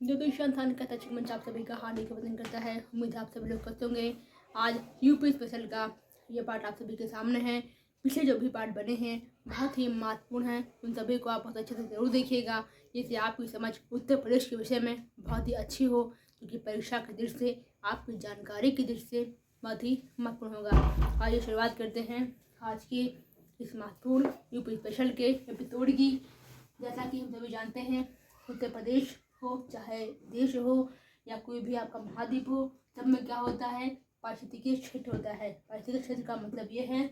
ज्योतिषान थान का तक मंच आप सभी का हार्दिक अभिनंदन करता है। उम्मीद है आप सभी लोग करते होंगे। आज यूपी स्पेशल का ये पार्ट आप सभी के सामने है। पिछले जो भी पार्ट बने हैं बहुत ही महत्वपूर्ण हैं, उन सभी को आप बहुत अच्छे से जरूर देखिएगा, जिससे आपकी समझ उत्तर प्रदेश के विषय में बहुत ही अच्छी हो, क्योंकि परीक्षा की दृष्टि से, आपकी जानकारी की दृष्टि से बहुत ही महत्वपूर्ण होगा। आइए शुरुआत करते हैं आज की इस महत्वपूर्ण यूपी स्पेशल के एपिसोड की। जैसा कि हम सभी जानते हैं, उत्तर प्रदेश हो चाहे देश हो या कोई भी आपका महाद्वीप हो, सब में क्या होता है, पारिस्थितिकीय क्षेत्र होता है। पारिस्थितिक क्षेत्र का मतलब ये है,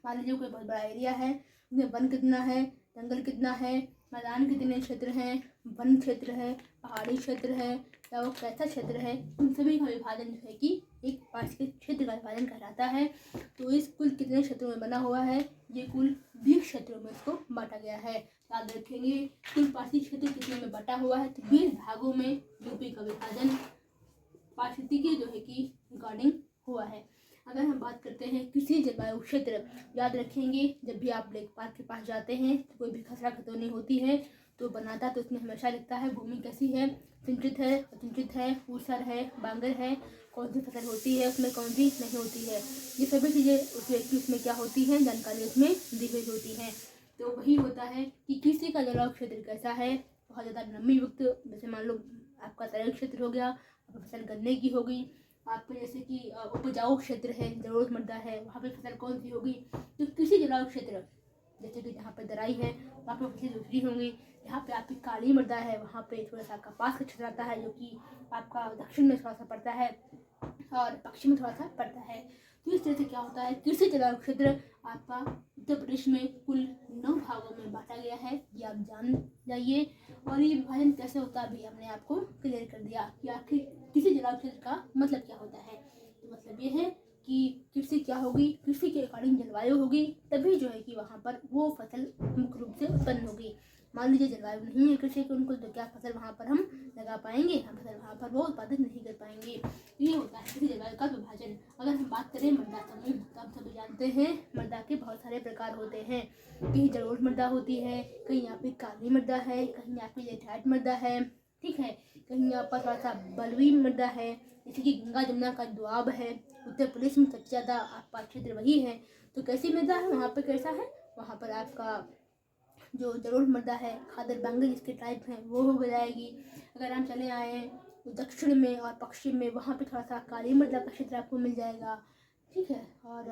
मान लीजिए कोई बहुत बड़ा एरिया है, उसमें वन कितना है, जंगल कितना है, मैदान कितने क्षेत्र हैं, वन क्षेत्र है, पहाड़ी क्षेत्र है, या वो कैसा क्षेत्र है, उन सभी का विभाजन जो है कि एक पारिस्थितिक क्षेत्र का विभाजन कहलाता है। तो इस कुल कितने क्षेत्रों में बना हुआ है, ये कुल 20 क्षेत्रों में इसको बांटा गया है। याद रखेंगे, कुल पारिस्थितिक क्षेत्र कितने में बटा हुआ है, तो 20 भागों में यूपी का विभाजन पारिस्थितिकी जो है कि रिकॉर्डिंग हुआ है। अगर हम बात करते हैं किसी जलवायु क्षेत्र, याद रखेंगे जब भी आप लेक पार्क के पास जाते हैं तो कोई भी खसरा खतौनी होती है तो बनाता तो उसमें हमेशा लिखता है भूमि कैसी है, सिंचित है, असिंचित है, ऊसर है, बांगर है, कौन सी फसल होती है, उसमें कौन सी नहीं होती है, ये सभी चीज़ें उस व्यक्ति उसमें क्या होती हैं, जानकारी उसमें दी हुई होती है। तो वही होता है कि किसी का जलवायु क्षेत्र कैसा है, बहुत ज़्यादा नमी युक्त, जैसे मान लो आपका तराई क्षेत्र हो गया, फसल गन्ने की होगी, आपके जैसे कि उपजाऊ क्षेत्र है, जरूरतमंदा है, वहाँ पे फसल कौन सी होगी। तो किसी जलवायु क्षेत्र, जैसे कि जहाँ पे दराई है वहाँ पे फसल दूसरी होंगी, जहाँ पे आपकी काली मृदा है वहाँ पे थोड़ा सा कपास का क्षेत्र आता है, जो कि आपका दक्षिण में थोड़ा सा पड़ता है और पश्चिम में थोड़ा सा पड़ता है। तो इस तरह से क्या होता है, कृषि जलवायु क्षेत्र आपका उत्तर प्रदेश में कुल 9 भागों में बांटा गया है, ये आप जान जाइए। और ये विभाजन कैसे होता है अभी हमने आपको क्लियर कर दिया कि आखिर किसी जलवायु क्षेत्र का मतलब क्या होता है। तो मतलब ये है कि कृषि क्या होगी, कृषि के अकॉर्डिंग जलवायु होगी, तभी जो है कि वहाँ पर वो फसल मुख्य रूप से उत्पन्न होगी। मान लीजिए जलवायु नहीं है कृषि के अनुकूल, तो क्या फसल वहाँ पर हम लगा पाएंगे, हम फसल वहाँ पर वो उत्पादित नहीं कर पाएंगे। ये होता है किसी जलवायु का विभाजन। अगर हम बात करें मृदा समूह, तो हम सभी जानते हैं मृदा के बहुत सारे प्रकार होते हैं। कहीं जलोढ़ मृदा होती है, कहीं यहाँ पे काली मृदा है, कहीं यहाँ पे लेटराइट मृदा है, ठीक है, कहीं यहाँ पर थोड़ा सा बलुई मृदा है, जैसे कि गंगा जमुना का दोआब है। उत्तर प्रदेश में सबसे ज़्यादा आपका क्षेत्र वही है। तो कैसी मृदा है वहाँ पर, कैसा है वहाँ पर आपका जो जलोढ़ मृदा है, खादर बांगर जिसके टाइप हैं वो हो जाएगी। अगर हम चले आए तो दक्षिण में और पश्चिम में, वहाँ पे थोड़ा सा काली मृदा का क्षेत्र आपको मिल जाएगा, ठीक है। और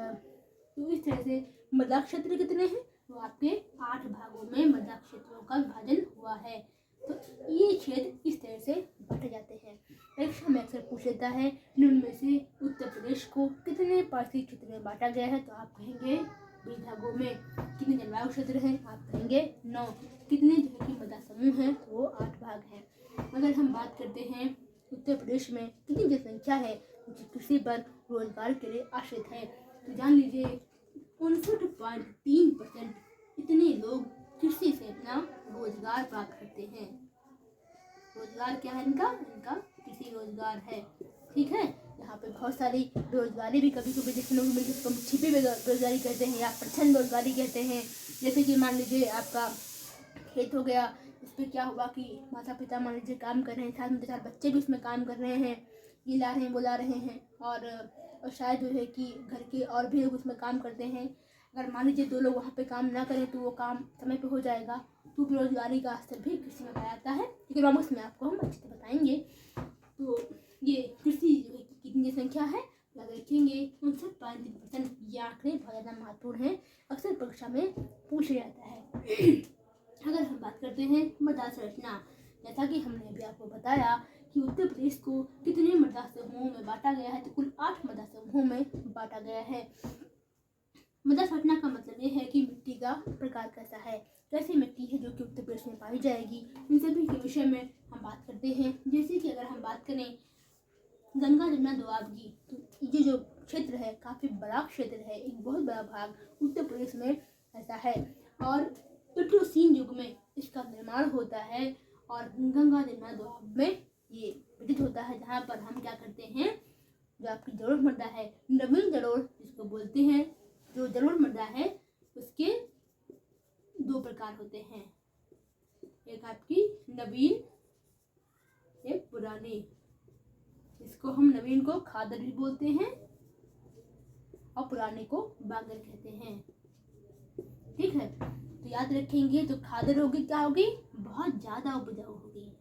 तो इस तरह से मृदा क्षेत्र कितने हैं, तो आपके 8 भागों में मृदा क्षेत्रों का विभाजन हुआ है। तो ये क्षेत्र इस तरह से बांटे जाते हैं। परीक्षा में अक्सर पूछ लेता है निम्न में से उत्तर प्रदेश को कितने पारिस्थितिक क्षेत्र में बांटा गया है, तो आप कहेंगे 20 भागों में। कितने जलवायु क्षेत्र हैं, आप कहेंगे 9। कितने जो है कि मृदा समूह हैं, तो वो 8 भाग हैं। अगर हम बात करते हैं उत्तर प्रदेश में कितनी जनसंख्या है जो कृषि पर रोजगार के लिए आश्रित है, तो जान लीजिए 59.3% इतने लोग कृषि से अपना रोजगार प्राप्त करते हैं। रोजगार क्या है इनका कृषि रोजगार है, ठीक है। यहाँ पे बहुत सारी बेरोजगारी भी कभी कभी देखने को मिलती है, जिसको हम छिपी बेरोजगारी कहते हैं या प्रच्छन्न रोजगारी कहते हैं। जैसे कि मान लीजिए आपका खेत हो गया, उस पर क्या हुआ कि माता पिता मान लीजिए काम कर रहे हैं, साथ में 4 बच्चे भी उसमें काम कर रहे हैं, ये ला रहे हैं वो ला रहे हैं, और शायद जो है कि घर के और भी लोग उसमें काम करते हैं। अगर मान लीजिए 2 लोग वहाँ पे काम ना करें तो वो काम समय पे हो जाएगा। तो बेरोजगारी का स्तर भी कृषि में पाया जाता है, इकोनॉमिक्स में आपको हम अच्छे से बताएंगे। तो ये कृषि जो है कितनी संख्या है, याद रखेंगे 59.3%। ये आंकड़े बहुत ज़्यादा महत्वपूर्ण हैं, अक्सर परीक्षा में पूछा जाता है। अगर हम बात करते हैं मृदा संरचना, जैसा कि हमने अभी आपको बताया कि उत्तर प्रदेश को कितने मृदा समूहों में बांटा गया है, तो कुल 8 मृदा समूहों में बांटा गया है। मृदा संरचना का मतलब ये है कि मिट्टी का प्रकार कैसा है, कैसी मिट्टी है जो कि उत्तर प्रदेश में पाई जाएगी, इन सभी के विषय में हम बात करते हैं। जैसे कि अगर हम बात करें गंगा जमुना दोआब की, तो ये जो क्षेत्र है काफ़ी बड़ा क्षेत्र है, एक बहुत बड़ा भाग उत्तर प्रदेश में ऐसा है। और प्लेटोसीन युग में इसका निर्माण होता है और गंगा जमुना दोआब में ये विदित होता है, जहाँ पर हम क्या करते हैं, जो आपकी जलोढ़ मृदा है, नवीन जलोढ़ जिसको बोलते हैं, जो जलोढ़ मृदा है उसके 2 प्रकार होते हैं, एक आपकी नवीन पुराने। इसको हम नवीन को खादर भी बोलते हैं और पुराने को बांगर कहते हैं। ठीक है, तो याद रखेंगे। तो खादर होगी क्या होगी, बहुत ज़्यादा उपजाऊ होगी।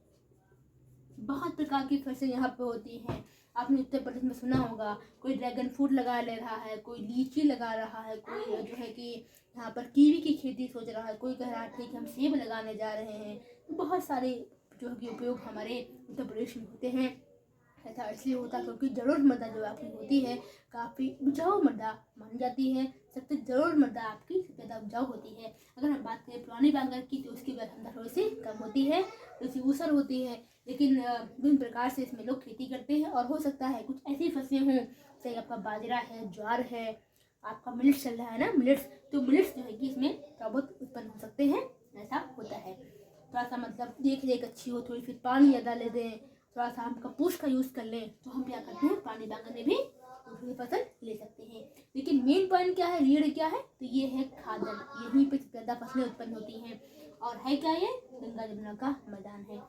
बहुत प्रकार की फसल यहाँ पे होती हैं। आपने उत्तर प्रदेश में सुना होगा, कोई ड्रैगन फ्रूट लगा ले रहा है, कोई लीची लगा रहा है, कोई जो है कि यहाँ पर कीवी की खेती सोच रहा है, कोई कह रहा है कि हम सेब लगाने जा रहे हैं। तो बहुत सारे जो है कि उपयोग हमारे उत्तर प्रदेश में होते हैं। ऐसा इसलिए होता है क्योंकि जलोढ़ मृदा जो आपकी होती है काफ़ी उपजाऊ मृदा मानी जाती है। सबसे जलोढ़ मृदा आपकी सबसे ज़्यादा उपजाऊ होती है। अगर हम बात करें पुरानी बांगर की तो उसकी व्यवस्था थोड़ी सी कम होती है, थोड़ी सी ऊसर होती है, लेकिन विभिन्न प्रकार से इसमें लोग खेती करते हैं। और हो सकता है कुछ ऐसी फसलें हों, जैसे आपका बाजरा है, ज्वार है, आपका मिलेट्स चल रहा है ना, मिलेट्स, तो मिलेट्स जो है कि इसमें थोड़ा बहुत उत्पन्न हो सकते हैं। ऐसा होता है। थोड़ा सा मतलब देख रेख अच्छी हो, थोड़ी फिर पानी ज़्यादा ले दें, थोड़ा सा हम कपूस का यूज़ कर लें, तो हम क्या करते हैं पानी बांगर में भी दूसरी फसल ले सकते हैं। लेकिन मेन पॉइंट क्या है, रीढ़ क्या है, तो ये है खादर। यहीं पे ज़्यादा फसलें उत्पन्न होती हैं। और है क्या, ये गंगा जमुना का मैदान है।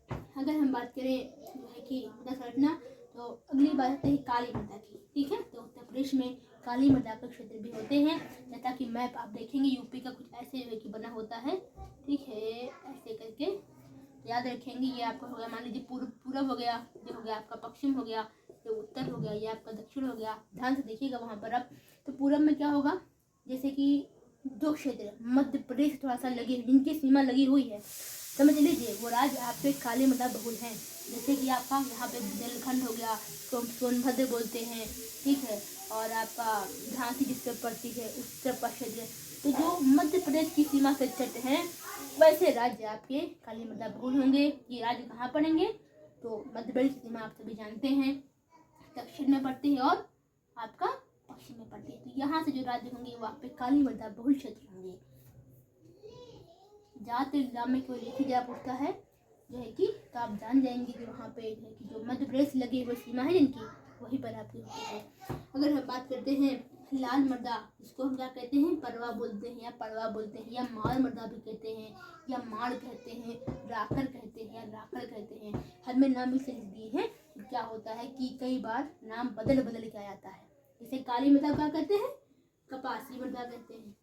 अगर हम बात करें जो है कि मृदा संरचना, तो अगली बात आती है काली मृदा की। ठीक है, तो उत्तर प्रदेश में काली मृदा के क्षेत्र भी होते हैं। जैसा कि मैप आप देखेंगे यूपी का कुछ ऐसे जो है कि बना होता है। ठीक है, ऐसे करके याद रखेंगे। ये आपका हो गया, मान लीजिए पूरब हो गया, ये हो गया आपका पश्चिम हो गया, ये उत्तर हो गया, ये आपका दक्षिण हो गया। ध्यान से देखिएगा वहाँ पर अब। तो पूरब में क्या होगा, जैसे कि जो क्षेत्र मध्य प्रदेश थोड़ा सा लगे, जिनकी सीमा लगी हुई है, समझ लीजिए वो राज्य आपके काली मृदा बहुल हैं। जैसे कि आपका यहाँ पे बुंदेलखंड हो गया, सोनभद्र बोलते हैं। ठीक है, और आपका झांसी जिससे पड़ती है उत्तर प्रदेश। तो जो मध्य प्रदेश की सीमा से चट हैं, वैसे राज्य आपके काली मृदा बहुल होंगे। ये राज्य कहाँ पड़ेंगे, तो मध्य प्रदेश की सीमा आप सभी जानते हैं दक्षिण में पड़ती है और आपका पश्चिम में पड़ती है। तो यहाँ से जो राज्य होंगे वो आप पे काली मृदा बहुल क्षेत्र होंगे। जात एग्जाम में कोई लिखी जा पूछता है जो है कि, तो आप जान जाएंगे कि वहाँ पे जो है कि जो मध्य प्रदेश लगी हुई सीमा है जिनकी, वहीं पर आपकी होती है। अगर हम बात करते हैं लाल मृदा, इसको हम क्या कहते हैं, परवा बोलते हैं या पड़वा बोलते हैं या मार मृदा भी कहते हैं या माड़ कहते हैं, राखर कहते हैं या राखड़ कहते हैं। हमें नाम इसलिए दिए हैं, क्या होता है कि कई बार नाम बदल बदल के आ जाता है। जैसे काली मृदा क्या कहते हैं, कपासी मृदा कहते हैं।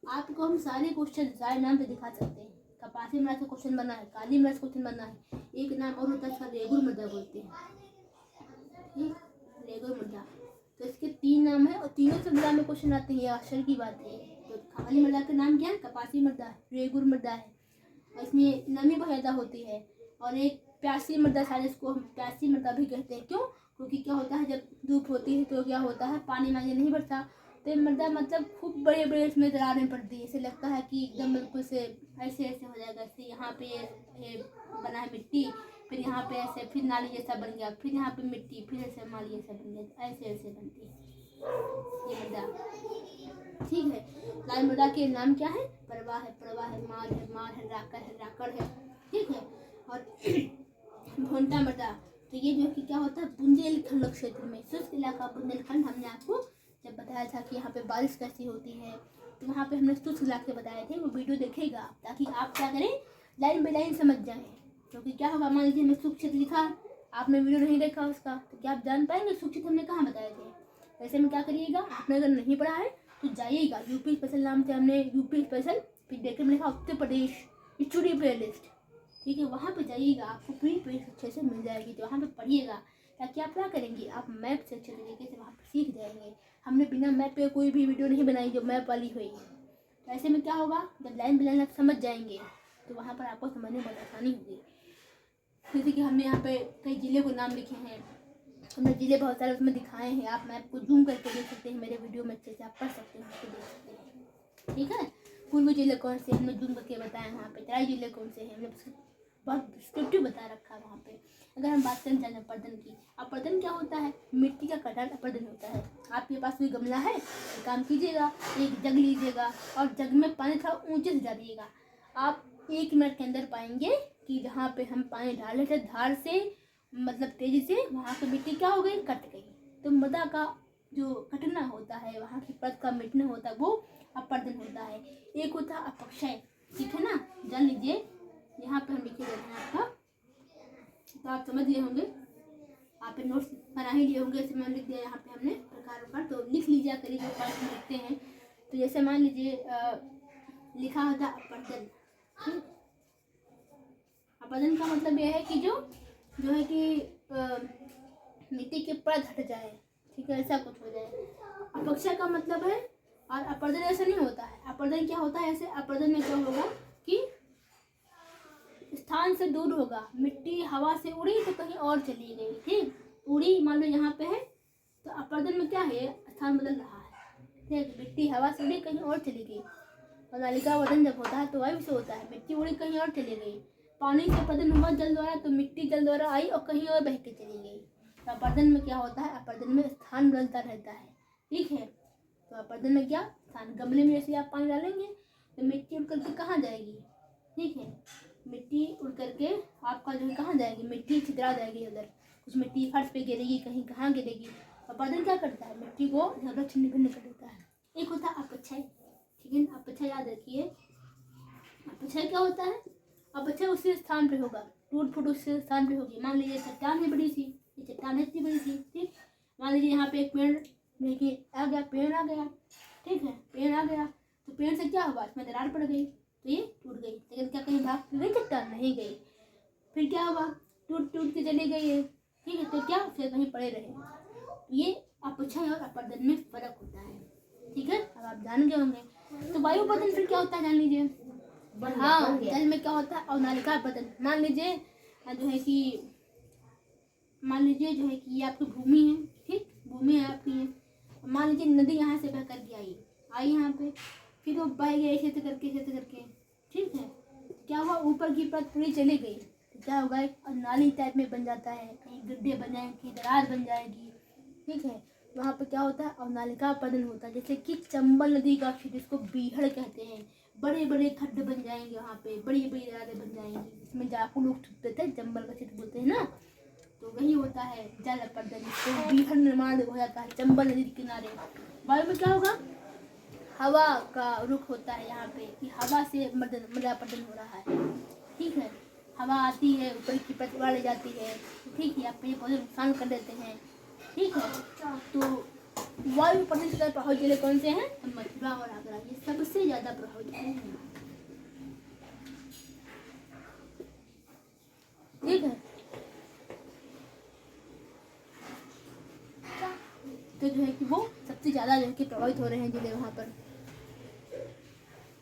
आपको हम सारे क्वेश्चन सारे नाम पे दिखा सकते हैं। कपासी मृदा से क्वेश्चन बना है, काली मृदा से क्वेश्चन बना है, एक नाम और होता है इसका रेगुर मृदा बोलते हैं। ठीक, रेगुर मृदा। तो इसके 3 नाम है और तीनों से मृदा में क्वेश्चन आते हैं, आश्चर्य की बात है। तो काली मृदा का नाम क्या है, कपासी मृदा है, रेगुर मृदा है, और इसमें नमी बहुत ज़्यादा होती है। और एक प्यासी मृदा, शायद इसको हम प्यासी मृदा भी कहते हैं। क्यों, क्योंकि क्या होता है जब धूप होती है तो क्या होता है पानी मांगे नहीं बढ़ता, तो मृदा मतलब खूब बड़े बड़े इसमें दरारें पड़ती है। ऐसे लगता है कि एकदम बिल्कुल से ऐसे ऐसे हो जाएगा। ऐसे यहाँ पे ये बना है मिट्टी, फिर यहाँ पे ऐसे फिर नाली जैसा बन गया, फिर यहाँ पे मिट्टी, फिर ऐसे नाली जैसा बन गया, ऐसे ऐसे बनती है ये मृदा। ठीक है, लाल मृदा के नाम क्या है, परवा है, पड़वा है, मार है, राकड़ है। ठीक है, और भोंटा मृदा, तो ये जो कि क्या होता है बुंदेलखंड क्षेत्र में, शुष्क इलाका बुंदेलखंड। हमने आपको जब बताया था कि यहाँ पे बारिश कैसी होती है, तो वहाँ पे हमने शुष्क इलाके बताए थे, वो वीडियो देखिएगा ताकि आप क्या करें, लाइन बाई लाइन समझ जाएं। क्योंकि क्या होगा, मान लीजिए हमने शुष्क क्षेत्र लिखा, आपने वीडियो नहीं देखा उसका, तो क्या आप जान पाएंगे शुष्क क्षेत्र हमने कहाँ बताए थे। ऐसे में क्या करिएगा, आपने अगर नहीं पढ़ा है तो जाइएगा, यूपी स्पेशल नाम से हमने यूपी स्पेशल, फिर देखने में लिखा Uttar Pradesh study play list. ठीक है, वहाँ पे जाइएगा, आपको पूरी प्लेलिस्ट अच्छे से मिल जाएगी। तो वहाँ पे पढ़िएगा, ताकि आप क्या करेंगे, आप मैप से अच्छे तरीके से वहाँ पर सीख जाएंगे। हमने बिना मैप पे कोई भी वीडियो नहीं बनाई जो मैप वाली हुई। तो ऐसे में क्या होगा, जब लाइन बाई लाइन आप समझ जाएंगे तो वहाँ पर आपको समझने में बहुत आसानी होगी। जैसे कि हमने यहाँ पे कई ज़िले को नाम लिखे हैं, हमने ज़िले बहुत सारे उसमें दिखाए हैं। आप मैप को जूम करके देख सकते हैं, मेरे वीडियो में अच्छे से आप पढ़ सकते हैं, उसको देख सकते हैं। ठीक है, पूर्वी जिले कौन से हमने जूम करके बताए, वहाँ पे तराई जिले कौन से हैं हमने बहुत डिस्क्रिप्टिव बता रखा है वहाँ पे। अगर हम बात करें जाए अपर्दन की, अपर्दन क्या होता है, मिट्टी का कटान अपर्दन होता है। आपके पास कोई गमला है, एक काम कीजिएगा, एक जग लीजिएगा और जग में पानी थोड़ा ऊंचे से डालिएगा। आप 1 मिनट के अंदर पाएंगे कि जहाँ पे हम पानी डाले थे धार से, मतलब तेजी से, वहाँ की मिट्टी क्या हो गई, कट गई। तो मृदा का जो कटना होता है, वहाँ की परत का मिटना होता है, वो अपर्दन होता है। एक होता है अपक्षय। ठीक है ना, जान लीजिए, यहाँ पे हम लिखे देते हैं आपका, तो आप समझ लिए होंगे, आप नोट्स बना ही लिए होंगे। ऐसे मैंने लिख दिया यहाँ पे हमने प्रकार, तो लिख लीजिए करिए जो पाठ में लिखते हैं। तो जैसे मान लीजिए लिखा होता अपर्दन। अपर्दन का मतलब यह है कि जो है कि मिट्टी के परत हट जाए, ठीक है, ऐसा कुछ हो जाए। अपक्षा का मतलब है, और अपर्दन ऐसा नहीं होता है। अपर्दन क्या होता है, ऐसे अपर्दन में क्या होगा कि स्थान से दूर होगा, मिट्टी हवा से उड़ी तो कहीं और चली गई, ठीक, उड़ी मान लो यहाँ पे है, तो अपर्दन में क्या है, स्थान बदल रहा है, ठीक, मिट्टी हवा से उड़ी कहीं और चली गई। और नालिका वर्धन जब होता है तो वायु से होता है, मिट्टी उड़ी कहीं और चली गई। पानी से अपर्दन हुआ जल द्वारा, तो मिट्टी जल द्वारा आई और कहीं और बह के चली गई। तो अपर्दन में क्या होता है, अपर्दन में स्थान बदलता रहता है, ठीक है। तो अपर्दन में क्या स्थान, गमले में जैसे आप पानी डालेंगे तो मिट्टी उड़ करके कहाँ जाएगी, ठीक है, मिट्टी उड़ करके आपका जो है कहाँ जाएगी, मिट्टी छितरा जाएगी उधर, कुछ मिट्टी फर्श पे गिरेगी, कहीं कहाँ गिरेगी। अपर्दन क्या करता है, मिट्टी को ज़्यादा छिन्न भिन्न कर देता है। एक होता है अपक्षय, ठीक है, अपक्षय याद रखिए। अपक्षय क्या होता है, अपक्षय उसी स्थान पे होगा, टूट फूट उसी स्थान पे होगी। मान लीजिए चट्टान में बड़ी सी, ये चट्टान इतनी बड़ी सी, ठीक, मान लीजिए यहाँ पे एक पेड़ देखिए आ गया, पेड़ आ गया, ठीक है, पेड़ आ गया, तो पेड़ से क्या हुआ, इसमें दरार पड़ गई तो ये टूट गई, लेकिन क्या कहीं भाग गई चट्टान, नहीं गई। फिर क्या हुआ, टूट टूट के चली गई है, ठीक है, तो क्या फिर कहीं पड़े रहे। ये अपक्षय और अपर्दन में फर्क होता है, ठीक है, अब आप जान गए होंगे। तो वायु अपपर्दन फिर क्या होता है जान लीजिए। हाँ, जल में क्या होता है, और नालिका अपपर्दन। मान लीजिए जो है कि ये आपकी भूमि है, ठीक, भूमि है आपकी ये, मान लीजिए नदी यहाँ से बह करके आई यहाँ पे, फिर वो बह गई ऐसे करके, ठीक है, क्या हुआ, ऊपर की परत पूरी चली गई, तो क्या होगा, एक नाली टाइप में बन जाता है, कहीं गड्ढे बन जाएंगे, दरार बन जाएगी, ठीक है। वहाँ पे क्या होता है, और नालिका अपपर्दन होता है। जैसे कि चंबल नदी का क्षेत्र, जिसको बीहड़ कहते हैं, बड़े बड़े खड्डे बन जाएंगे, वहाँ पे बड़ी बड़ी दरारें बन जाएंगी, जिसमें जाकू लोग छुपते थे, चंबल का क्षेत्र बोलते हैं ना, तो वही होता है जल अपपर्दन, जिसको बीहड़ निर्माण हो जाता है चंबल नदी के किनारे। वायु में क्या होगा, हवा का रुख होता है यहाँ पे, कि हवा से अपपर्दन हो रहा है, ठीक है, हवा आती है, ऊपर की परत बढ़ जाती है, ठीक है, पेड़ पौधे नुकसान कर देते हैं, ठीक है। तो वायु अपपर्दन से प्रभावित जिले कौन से हैं, मथुरा और आगरा, ये सबसे ज्यादा प्रभावित हैं, ठीक है। तो जो है कि वो सबसे ज़्यादा जो है कि प्रभावित हो रहे हैं जिले वहाँ पर,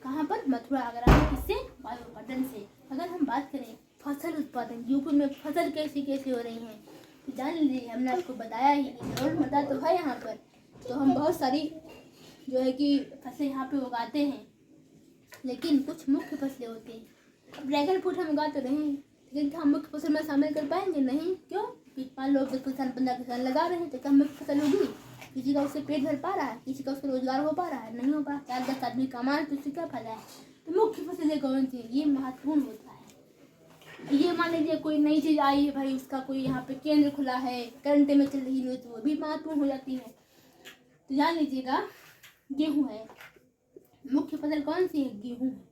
कहाँ पर, मथुरा आगरा में, किससे, वायु अपपर्दन से। अगर हम बात करें फसल उत्पादन, यूपी में फसल कैसी कैसी हो रही हैं, तो जान लीजिए, हमने आपको बताया ही, रोजमर्रा तो है यहाँ पर, तो हम बहुत सारी जो है कि फसलें यहाँ पे उगाते हैं, लेकिन कुछ मुख्य फसलें होती हैं। अब ड्रैगन फ्रूट हम उगा तो रहे हैं, लेकिन क्या हम मुख्य फसल में शामिल कर पाएंगे, नहीं, क्यों, मान लो 10 किसान 15 किसान लगा रहे हैं, तो क्या मुख्य फसल होगी, किसी का उससे पेट भर पा रहा है, किसी का उससे रोजगार हो पा रहा है, नहीं हो पा रहा, 4-10 आदमी कमा रहे, तो उससे क्या फायदा है। तो मुख्य फसलें कौन सी, ये महत्वपूर्ण होता है। ये मान लीजिए कोई नई चीज आई है भाई, उसका कोई यहाँ पे केंद्र खुला है, करंट में चल रही है, तो वो भी महत्वपूर्ण हो जाती है। तो जान लीजिएगा, गेहूँ है, मुख्य फसल कौन सी है, गेहूँ है,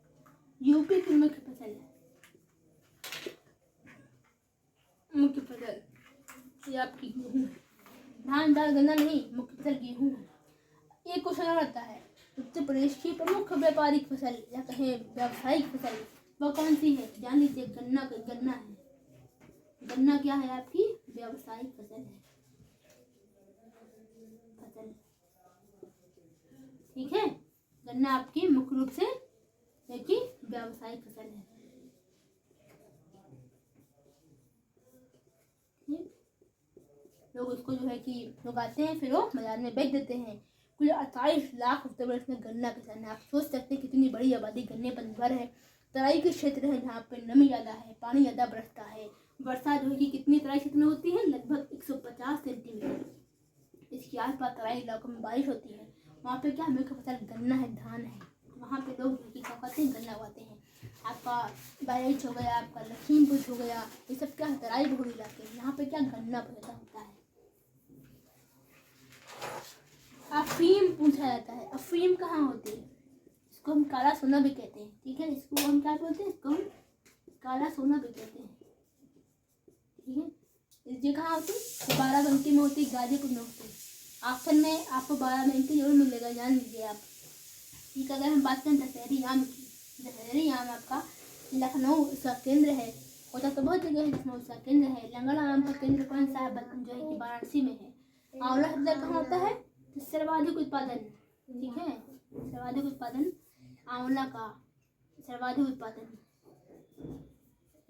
यूपी की मुख्य फसल है, मुख्य फसल ये आपकी गेहूँ है, धान दाल गन्ना नहीं, मुख्य फसल गेहूँ है। एक क्वेश्चन और आता है, उत्तर प्रदेश की प्रमुख व्यापारिक फसल या कहें व्यावसायिक फसल वह कौन सी है, जान लीजिए, गन्ना है। गन्ना क्या है, आपकी व्यावसायिक फसल है, ठीक है, गन्ना आपकी मुख्य रूप से व्यावसायिक फसल है, लोग उसको जो है कि उगाते हैं, फिर वो बाजार में बेच देते हैं। कुल 28 लाख उत्तर प्रदेश में गन्ना किसान है। आप सोच सकते हैं कितनी बड़ी आबादी गन्ने पर निर्भर है। तराई के क्षेत्र है जहाँ पे नमी ज़्यादा है, पानी ज़्यादा बरसता है। वर्षा जो है कि कितनी तराई क्षेत्र में होती है, लगभग 150 सेंटीमीटर। इसके आसपास तराई इलाकों में बारिश होती है। वहाँ पे क्या मुख्य फसल गन्ना है, धान है। वहाँ पे लोग जो कि क्या करते हैं, गन्ना उगाते हैं। आपका बहराइच हो गया, आपका लखीमपुर हो गया, ये सब क्या है, तराई बहुल इलाके, यहाँ पे क्या गन्ना पैदा होता है। अफीम पूछा जाता है, अफीम कहाँ होती है, इसको हम काला सोना भी कहते हैं, ठीक है। इसको हम क्या बोलते हैं, इसको हम काला सोना भी कहते हैं। ठीक है, ये कहाँ होती है? बाराबंकी में होती है, गाजीपुर में होती है। ऑप्शन में आपको बाराबंकी जरूर मिलेगा, जान लीजिए आप। ठीक है, अगर हम बात करें दशहरी आम की, दशहरी आम आपका लखनऊ इसका केंद्र है। होता तो बहुत जगह है, लखनऊ इसका केंद्र है। लंगड़ा आम का केंद्र कौन सा है? जो है कि वाराणसी में है। आंवला सबसे कहाँ होता है? तो सर्वाधिक उत्पादन, ठीक है, सर्वाधिक उत्पादन आंवला का, सर्वाधिक उत्पादन।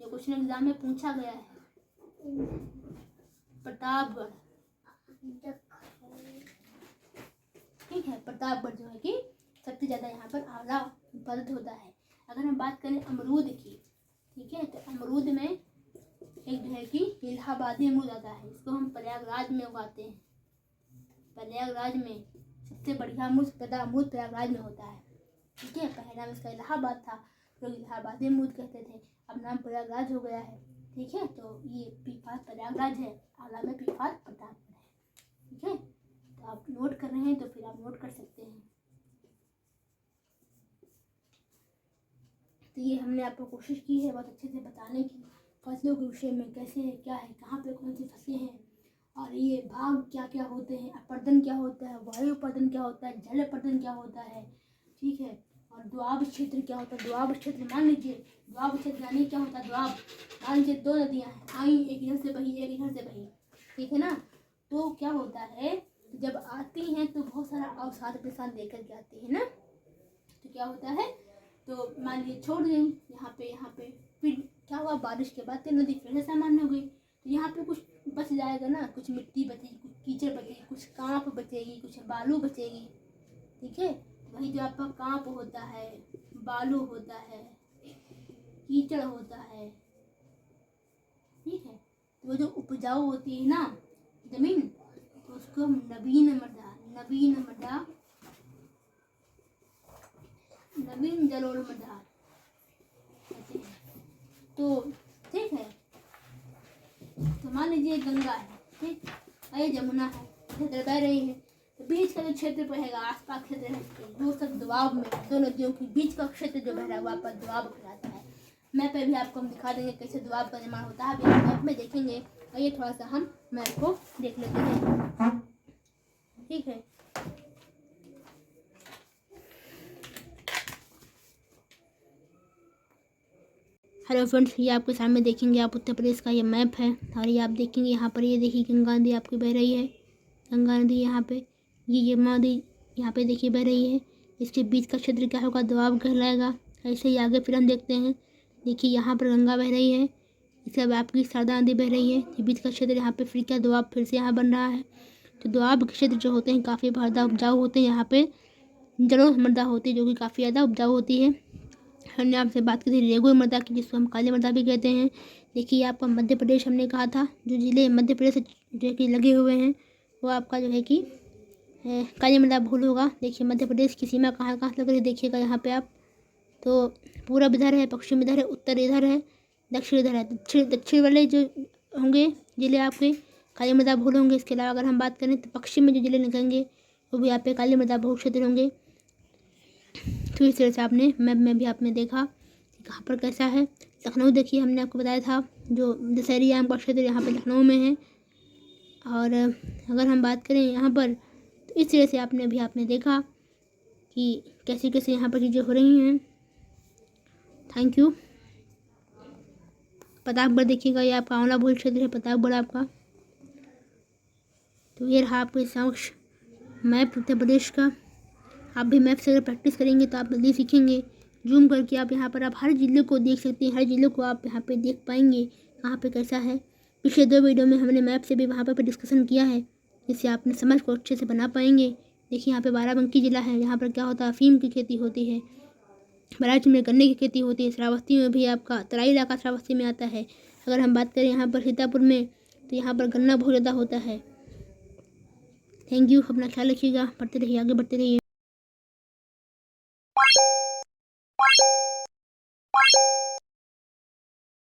ये क्वेश्चन एग्जाम में पूछा गया है। प्रतापगढ़, ठीक है, प्रतापगढ़ जो है कि सबसे ज़्यादा यहाँ पर आंवला उत्पादित होता है। अगर हम बात करें अमरूद की, ठीक है, तो अमरूद में एक जो है कि इलाहाबादी अमरूद आता है। इसको हम प्रयागराज में उगाते हैं। प्रयागराज में सबसे बढ़िया अमरूद प्रयागराज में होता है। ठीक है, पहले नाम इसका इलाहाबाद था, लोग इलाहाबादी अमरूद कहते थे, अब नाम प्रयागराज हो गया है। ठीक है, तो ये पीफात प्रयागराज है, आला में पीफात प्रतापगढ़ है। ठीक है, तो आप नोट कर रहे हैं तो फिर आप नोट कर सकते हैं। तो ये हमने आपको कोशिश की है बहुत अच्छे से बताने की, फसलों के विषय में कैसे है, क्या है, कहाँ पे कौन सी फसलें हैं, और ये भाग क्या क्या होते हैं, अपर्दन क्या होता है, वायु अपर्दन क्या होता है, जल अपर्दन क्या होता है। ठीक है, और द्वाब क्षेत्र क्या होता है। द्वाब क्षेत्र मान लीजिए, द्वाब क्षेत्र यानी क्या होता है? द्वाब मान लीजिए दो नदियाँ हैं, आई, एक इधर से बही, एक इधर से बही, ठीक है ना। तो क्या होता है, जब आती हैं तो बहुत सारा अवसाद अपने साथ लेकर के आती है ना। तो क्या होता है, तो मान लीजिए छोड़ दें यहाँ पे, फिर क्या हुआ, बारिश के बाद नदी फिर से सामान्य हो गई। तो यहाँ पे कुछ बच जाएगा ना, कुछ मिट्टी बचेगी, कुछ कीचड़ बचेगी, कुछ कांप बचेगी, कुछ बालू बचेगी। ठीक है, वही जो आपका कांप होता है, बालू होता है, कीचड़ होता है, ठीक है, तो वो जो उपजाऊ होती है ना जमीन, तो उसको हम नवीन जलोढ़ मृदा कहते हैं। तो ठीक है, तो मान लीजिए गंगा है, ठीक, ये जमुना है, क्षेत्र बह रही है, तो बीच का जो क्षेत्र रहेगा, आसपास क्षेत्र है, वो सब दुआब में, दो नदियों के बीच का क्षेत्र जो बह रहा है वो आपका दुआब कहलाता है। मैप पे भी आपको हम दिखा देंगे कैसे दुआब का निर्माण होता है, अभी हम मैप में देखेंगे। आइए थोड़ा सा हम मैप को देख लेते हैं। ठीक है, हेलो फ्रेंड्स, ये आपके सामने देखेंगे आप उत्तर प्रदेश का ये मैप है, और ये आप देखेंगे यहाँ पर, ये देखिए गंगा नदी आपकी बह रही है, गंगा नदी यहाँ पे, ये यमुना नदी यहाँ पे देखिए बह रही है। इसके बीच का क्षेत्र क्या होगा? दोआब कहलाएगा। ऐसे ही आगे फिर हम देखते हैं, देखिए यहाँ पर गंगा बह रही है, इसके बाद आपकी शारदा नदी बह रही है, ये बीच का क्षेत्र यहाँ पे फिर क्या दोआब फिर से यहाँ बन रहा है। तो दोआब के क्षेत्र जो होते हैं काफ़ी ज़्यादा उपजाऊ होते हैं, यहाँ पे जलोढ़ मृदा होती है जो कि काफ़ी ज़्यादा उपजाऊ होती है। हमने आपसे बात की थी रेगुलर मृदा की, जिसको हम काली मृदा भी कहते हैं। देखिए आपका मध्य प्रदेश हमने कहा था, जो ज़िले मध्य प्रदेश से जो कि लगे हुए हैं वो आपका जो है कि काली मृदा बहुल होगा। देखिए मध्य प्रदेश की सीमा कहाँ कहाँ लग रही है, देखिएगा यहाँ पे आप, तो पूरब इधर है, पश्चिम इधर है, उत्तर इधर है, दक्षिण इधर है। दक्षिण वाले जो होंगे ज़िले आपके काली मृदा बहुल होंगे। इसके अलावा अगर हम बात करें तो पश्चिम में जो ज़िले निकलेंगे वो भी यहाँ पे काली मृदा बहुल क्षेत्र होंगे। तो इस तरह से आपने मैप में भी आपने देखा कि कहाँ पर कैसा है। लखनऊ देखिए हमने आपको बताया था, जो दशहरी आम का क्षेत्र यहाँ पे लखनऊ में है। और अगर हम बात करें यहाँ पर, तो इस तरह से आपने देखा कि कैसे कैसे यहाँ पर चीज़ें हो रही हैं। Thank you. प्रतापगढ़ देखिएगा, ये आपका आंवला बहुल क्षेत्र है प्रतापगढ़ आपका। तो ये रहा आपके समक्ष मैप उत्तर प्रदेश का। आप भी मैप से अगर प्रैक्टिस करेंगे तो आप जल्दी सीखेंगे। जूम करके आप यहाँ पर आप हर जिले को देख सकते हैं, हर जिले को आप यहाँ पे देख पाएंगे कहाँ पे कैसा है। पिछले 2 वीडियो में हमने मैप से भी वहाँ पर डिस्कशन किया है, जिससे आपने समझ को अच्छे से बना पाएंगे। देखिए यहाँ पे बाराबंकी जिला है, यहाँ पर क्या होता है, अफीम की खेती होती है। बहराइच में गन्ने की खेती होती है। श्रावस्ती में भी आपका तराई इलाका श्रावस्ती में आता है। अगर हम बात करें यहाँ पर सीतापुर में, तो यहाँ पर गन्ना बहुत ज़्यादा होता है। थैंक यू, अपना ख्याल रखिएगा, पढ़ते रहिए, आगे बढ़ते रहिए।